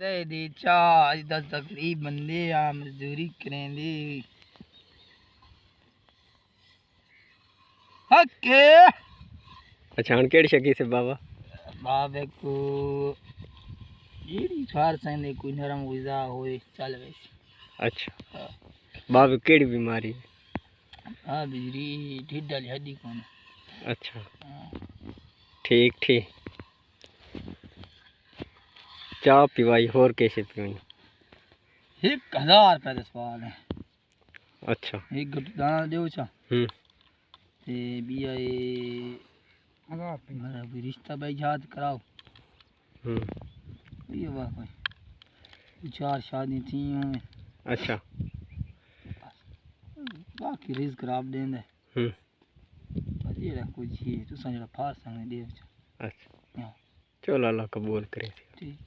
दे दी चाह अज दस गरीब बंदे आ मजदूरी करेंदे हके पहचान केड़ी शकी से बाबा बाबे को जेड़ी स्वार संदे कोई नरम गुजा होए चल वैसे। अच्छा बाबे केड़ी बीमारी हाँ बिजली ढिड वाली हड्डी कौन। अच्छा ठीक ठीक चाह पिवाई होर कैसे पीनी 1000 रुपए का सवाल है। अच्छा एक गुट दाना दो चा ते बिया ए मेरा भी रिश्ता भाई याद कराओ ये वाह कोई 4 शादी थी हूँ। अच्छा बाकी रिस्क आप देंदे पर ये कुछ ही तुसा जरा फार संग दे। अच्छा चलो अल्लाह कबूल करे। ठीक।